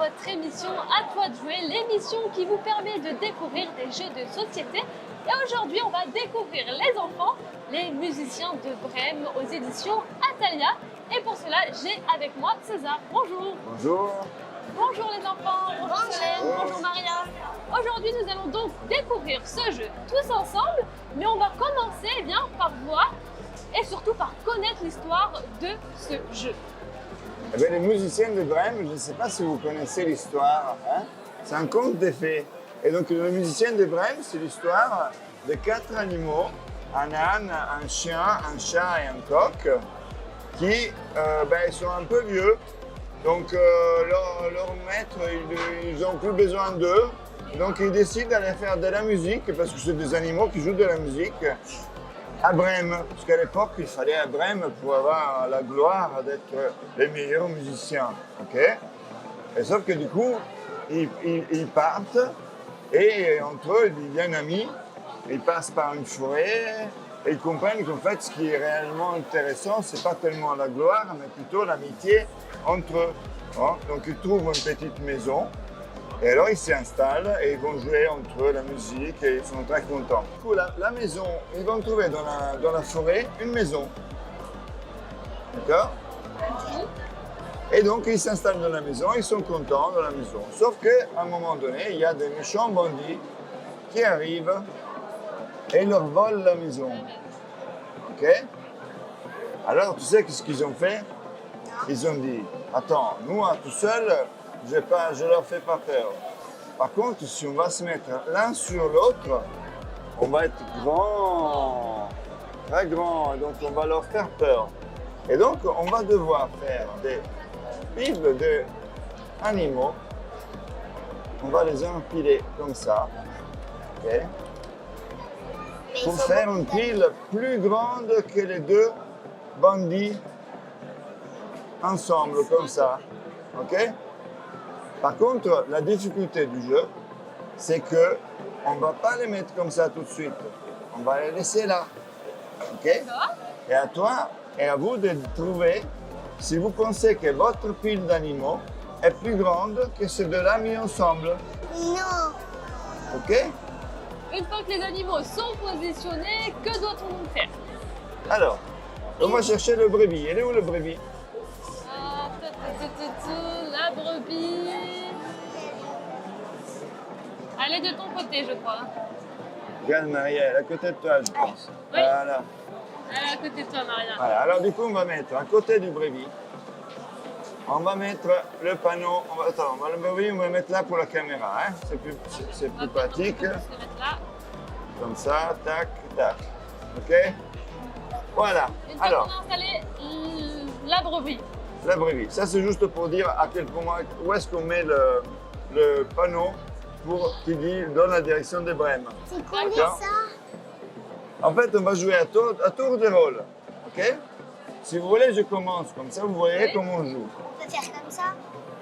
votre émission À toi de jouer, l'émission qui vous permet de découvrir des jeux de société. Et aujourd'hui, on va découvrir les enfants, les musiciens de Brême aux éditions Atalia. Et pour cela, j'ai avec moi César. Bonjour. Bonjour. Bonjour les enfants. Bonjour Solène. Bonjour Maria. Aujourd'hui, nous allons donc découvrir ce jeu tous ensemble. Mais on va commencer par voir et surtout par connaître l'histoire de ce jeu. Eh bien, les musiciens de Brême, je ne sais pas si vous connaissez l'histoire, hein? C'est un conte des fées. Et donc, les musiciens de Brême, c'est l'histoire de 4 animaux, un âne, un chien, un chat et un coq, qui sont un peu vieux. Donc, leur maître, ils n'ont plus besoin d'eux. Donc, ils décident d'aller faire de la musique, parce que c'est des animaux qui jouent de la musique, à Brême. Parce qu'à l'époque, il fallait à Brême pour avoir la gloire d'être les meilleurs musiciens. Okay, et sauf que du coup, ils partent et entre eux, ils deviennent amis. Ils passent par une forêt et ils comprennent qu'en fait, ce qui est réellement intéressant, c'est pas tellement la gloire, mais plutôt l'amitié entre eux. Hein? Donc, ils trouvent une petite maison. Et alors, ils s'installent et ils vont jouer entre eux la musique et ils sont très contents. Du coup, la maison, ils vont trouver dans la forêt une maison. D'accord? Et donc, ils s'installent dans la maison, ils sont contents dans la maison. Sauf qu'à un moment donné, il y a des méchants bandits qui arrivent et leur volent la maison. OK? Alors, tu sais ce qu'ils ont fait? Ils ont dit, attends, nous, tout seuls, je leur fais pas peur. Par contre, si on va se mettre l'un sur l'autre, on va être grand, très grand, et donc on va leur faire peur. Et donc, on va devoir faire des piles d'animaux. On va les empiler comme ça, okay, pour faire une pile plus grande que les deux bandits ensemble, comme ça. OK? Par contre, la difficulté du jeu, c'est que on ne va pas les mettre comme ça tout de suite. On va les laisser là. OK? Et à toi et à vous de trouver si vous pensez que votre pile d'animaux est plus grande que ces deux-là mis ensemble. Non. OK? Une fois que les animaux sont positionnés, que doit-on faire? Alors, on va chercher le brebis. Elle est où le brebis? La brebis. Elle est de ton côté, je crois. Regarde Maria, elle est à côté de toi, je pense. Oui. Voilà. Elle est à côté de toi, Maria. Voilà. Alors du coup, on va mettre à côté du brebis, on va mettre le panneau. Le brebis, on va le mettre là pour la caméra. Hein? C'est plus pratique. On peut se mettre là. Comme ça, tac, tac. OK? Voilà. Une fois Alors, qu'on a installé la brebis. la brebis. Ça, c'est juste pour dire à quel moment, où est-ce qu'on met le panneau qui donne la direction de Brême. C'est combien D'accord. ça? En fait, on va jouer à tour de rôle. OK? Si vous voulez, je commence. Comme ça, vous voyez Oui. comment on joue. On peut faire comme ça?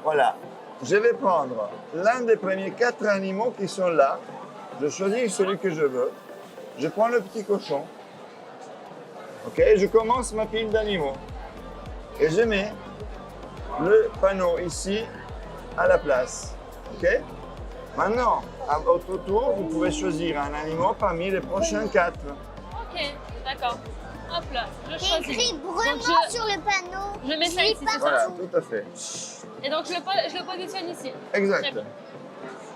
Voilà. Je vais prendre l'un des premiers 4 animaux qui sont là. Je choisis celui que je veux. Je prends le petit cochon. OK? Je commence ma pile d'animaux. Et je mets le panneau ici à la place. OK? Maintenant, à votre tour, vous pouvez choisir un animal parmi les prochains 4. Ok, d'accord. Hop là, je C'est choisis. écrit Donc, vraiment sur le panneau. je mets ça lis ici, pas c'est ça? Voilà, tout à fait. Et donc je le positionne ici. Exact. Très bien.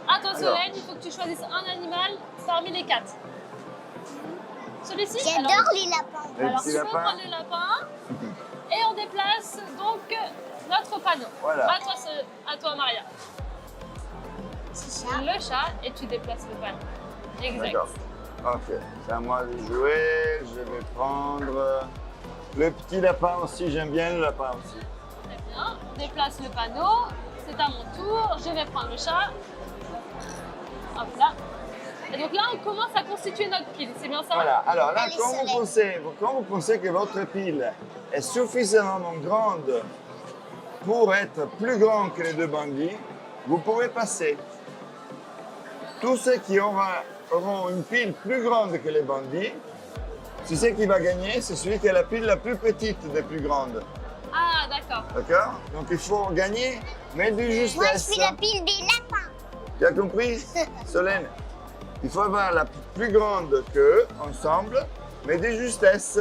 À toi, Alors. Solène, il faut que tu choisisses un animal parmi les 4. Celui-ci? J'adore les lapins. Les Alors, petits tu peux lapins. prendre le lapin et on déplace donc notre panneau. Voilà. À toi, Maria. C'est ça. Le chat et tu déplaces le panneau. Exact. D'accord. Ok, c'est à moi de jouer. Je vais prendre le petit lapin aussi. J'aime bien le lapin aussi. Très bien. On déplace le panneau. C'est à mon tour. Je vais prendre le chat. Hop là. Et donc là, on commence à constituer notre pile. C'est bien ça? Voilà. Alors là, Elle est quand vous pensez que votre pile est suffisamment grande pour être plus grand que les deux bandits, vous pouvez passer. Tous ceux qui auront une pile plus grande que les bandits, c'est ce qui va gagner, c'est celui qui a la pile la plus petite des plus grandes. Ah, d'accord. D'accord. D'accord? Donc il faut gagner, mais de Moi, je justesse. fais la pile des lapins. Tu as compris, Solène? Il faut avoir la plus grande queue ensemble, mais de justesse.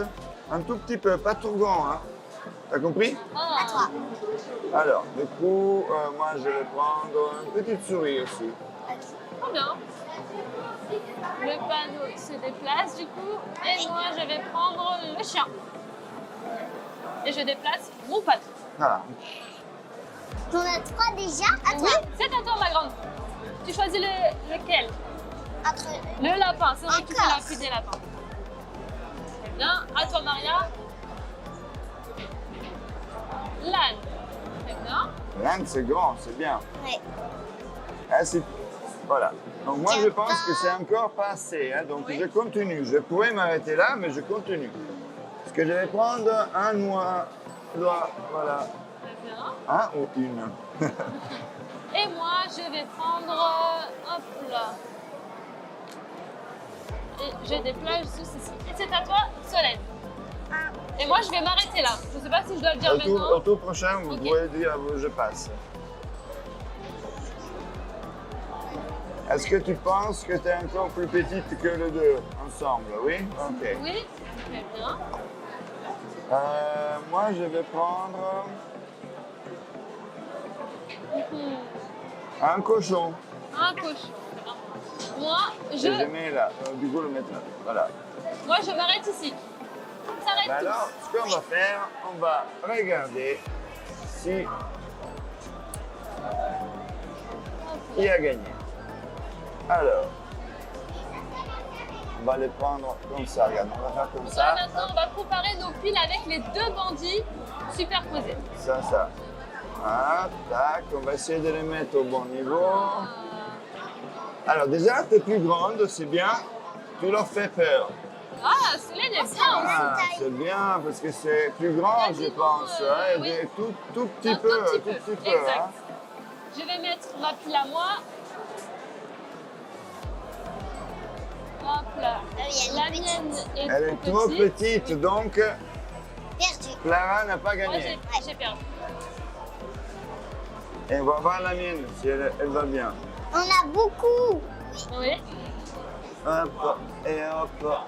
Un tout petit peu, pas trop grand. Hein? T'as compris? Ah. À toi. Alors, du coup, moi je vais prendre une petite souris aussi. Trop bien. Le panneau se déplace du coup. Et moi, je vais prendre le chien. Et je déplace mon panneau. Voilà. T'en as 3 déjà? À Oui, toi. c'est à toi, ma grande. Tu choisis lequel? Entre... Le lapin. C'est vrai que tu fais la Encore. pluie des lapins. Très bien. À toi, Maria. L'âne. Très bien. L'Inde, c'est grand, c'est bien. Ouais. Ah, voilà. Donc moi, Tiens je pense pas. que c'est encore pas assez. Hein. Donc je continue. Je pourrais m'arrêter là, mais je continue. Parce que je vais prendre un noix. Voilà. Très bien. Un ou une. Et moi, je vais prendre. Hop là. Et je déplace ceci. Et c'est à toi, Solène. Et moi, je vais m'arrêter là. Je ne sais pas si je dois le dire Au maintenant. tour prochain, vous Ok. pouvez dire je passe. Est-ce que tu penses que tu es encore plus petite que les deux ensemble? Oui? Ok. Oui, très bien. Moi, je vais prendre un cochon. Un cochon. Moi, Et je je mets là. Du coup, le mettre là. Voilà. m'arrête ici. On s'arrête Ben alors, ce qu'on va faire, on va regarder si qui a gagné. Alors, on va les prendre comme ça. Regarde, on va faire comme tous. ça. Maintenant, on va comparer nos piles avec les deux bandits superposés. Ça. Ah, tac, on va essayer de les mettre au bon niveau. Alors déjà, tu es plus grande, c'est bien. Tu leur fais peur. Ah, Solène est bien aussi. Ah, c'est bien parce que c'est plus grand, je Quasiment, pense. Hein, oui. et tout petit Un peu, tout tout petit peu. petit peu. Exact. Hein. Je vais mettre ma pile à moi. Hop là. Il y a La une mienne est Elle est trop petite, donc Perdu. Clara n'a pas Moi, gagné. j'ai perdu. Et on va voir la mienne, si elle va bien. On a beaucoup. Oui. Hop, et hop,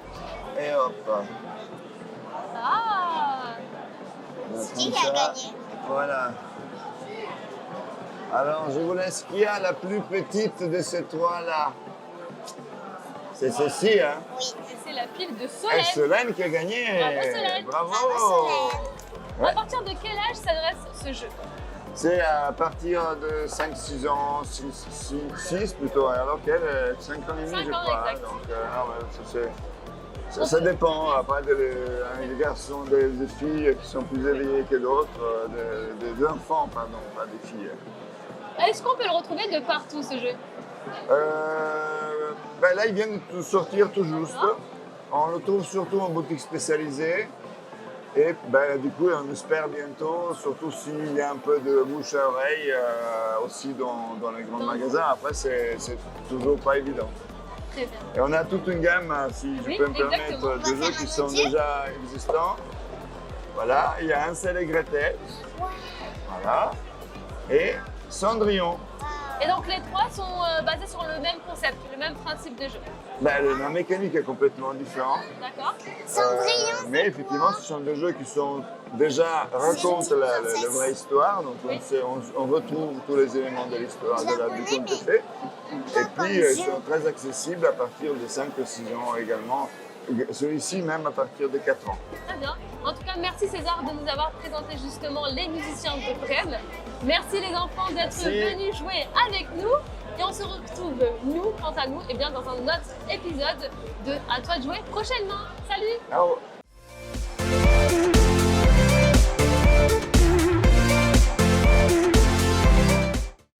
et hop. Ah. Qui Comme a ça. gagné? Voilà. Alors, je vous laisse. Qui a la plus petite de ces trois-là? C'est ceci, hein? Oui. Et c'est la pile de Et Solène. Solène qui a gagné. Bravo, Solène. Bravo. Bravo, Solène. Ouais. À partir de quel âge s'adresse ce jeu? C'est à partir de 5-6 ans, 6 plutôt, alors qu'elle, 5 ans et demi, 5 je ans, crois. Hein. exact. Donc, non, mais ça dépend. Après, des garçons, des filles qui sont plus éveillés que d'autres, des enfants, pardon, pas des filles. Est-ce qu'on peut le retrouver de partout ce jeu? Ben là, il vient de sortir tout juste. On le trouve surtout en boutique spécialisée. Et ben, du coup, on espère bientôt, surtout s'il y a un peu de bouche à oreille aussi dans les grands magasins. Après, c'est toujours pas évident. Très bien. Et on a toute une gamme, si je Oui, peux me exactement. permettre, de jeux qui sont déjà existants. Voilà, il y a Hansel et Gretel. Voilà. Et Cendrillon. Et donc les trois sont basés sur le même concept, le même principe de jeu. Ben, la mécanique est complètement différente. D'accord? Cendrillon. Mais effectivement, ce sont des jeux qui sont déjà racontent la vraie histoire. Donc Oui. on retrouve tous les éléments de l'histoire du conte de fées. Et puis ils sont très accessibles à partir de 5 ou 6 ans également. Celui-ci même à partir de 4 ans. Très bien. En tout cas, merci César de nous avoir présenté justement les musiciens de Brême. Merci les enfants d'être Merci. venus jouer avec nous. Et on se retrouve, nous, quant à nous, et bien dans un autre épisode de À toi de jouer prochainement. Salut! Ciao.